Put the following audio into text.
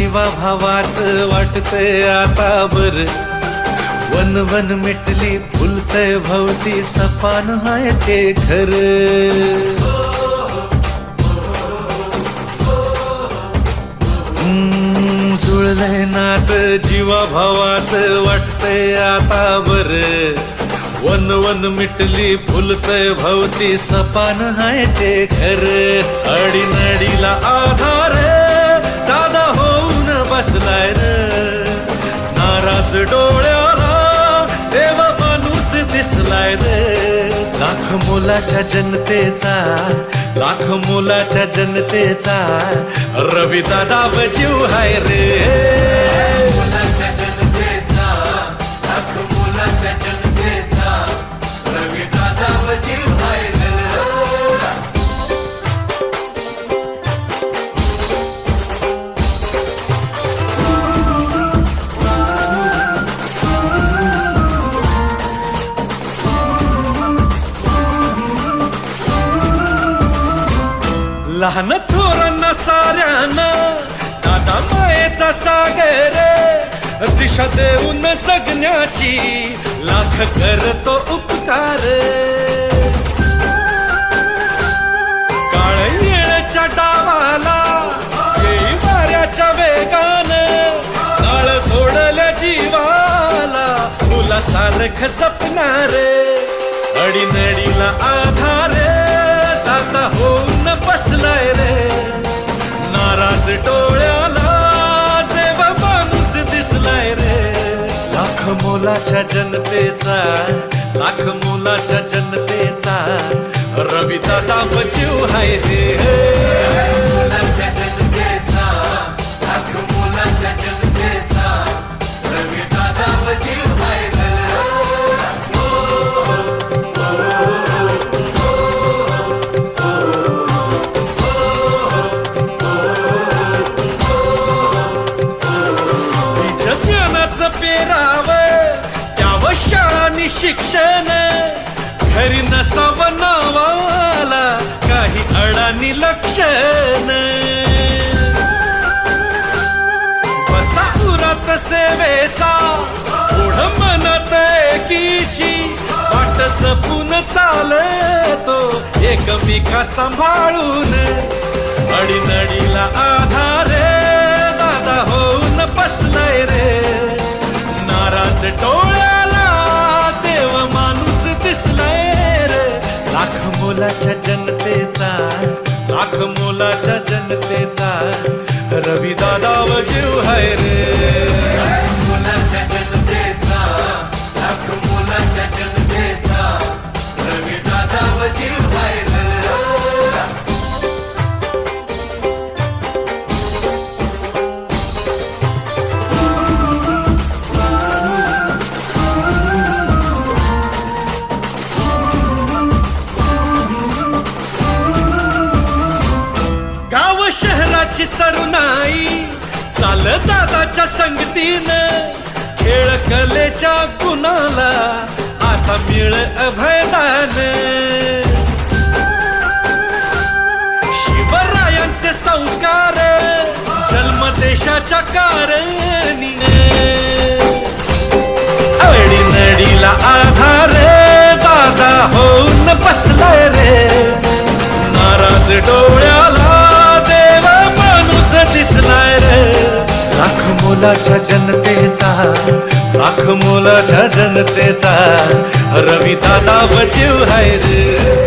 जीवा भावाचं वाटतंय आता बर, वन वन मिटली फुलतय भवती सपान हाय ते खर. जुळलंय नात जीवा भावाचं वाटतंय आता बर, वन वन मिटली फुलतय भवती सपान हाय ते खर. अडीनडीला आधार दादा होऊन बसलाय र, नाराज डोळ्याला देव माणूस दिसलाय रे. लाख मोलाच्या जनतेचा, लाख मोलाच्या जनतेचा रवी दादा जीव हाय रे. लहान थोरांना साऱ्यांना दादा मायेचा सागर, दिशा देऊन जगण्याची लाख करतो उपकार. काळ येळच्या डावाला येई वाऱ्याच्या वेगान, नाळ सोडल्या जीवाला मुला सारख जपणार. अडीनडीला आधार दादा होऊन बसलाय रे, नाराज डोळ्याला देव माणूस दिसलाय रे. लाख मोलाच्या जनतेचा, लाख मोलाच्या जनतेचा रवी दादा जीव हाय रे. पेराव त्याव शाळानी शिक्षण, घरी नसावं नावाला काही अडानी लक्षण. बसा उरात सेवेचा ओढ मनात एकीची, वाट जपून चालतो एकमेका सांभाळून. अडीनडीला आधार दादा होऊन बसलाय रे, नाराज डोळ्याला देव माणूस दिसलाय रे. लाख मोलाच्या जनतेचा, लाख मोलाच्या जनतेचा रवी दादा जीव हाय रे. शहराची तरुणाई चाल दादाच्या संगतीनं, खेळ कलेच्या गुणाला आता मिळ अभयदान. शिवरायांचे संस्कार जन्म देशाच्या कारणीने, अडीनडीला आधार दादा होऊन बसलाय रे, नाराज डोळ्याला दिसलाय रे. लाख मोलाच्या जनतेचा, लाख मोलाच्या जनतेचा रवी दादा जीव हाय रे.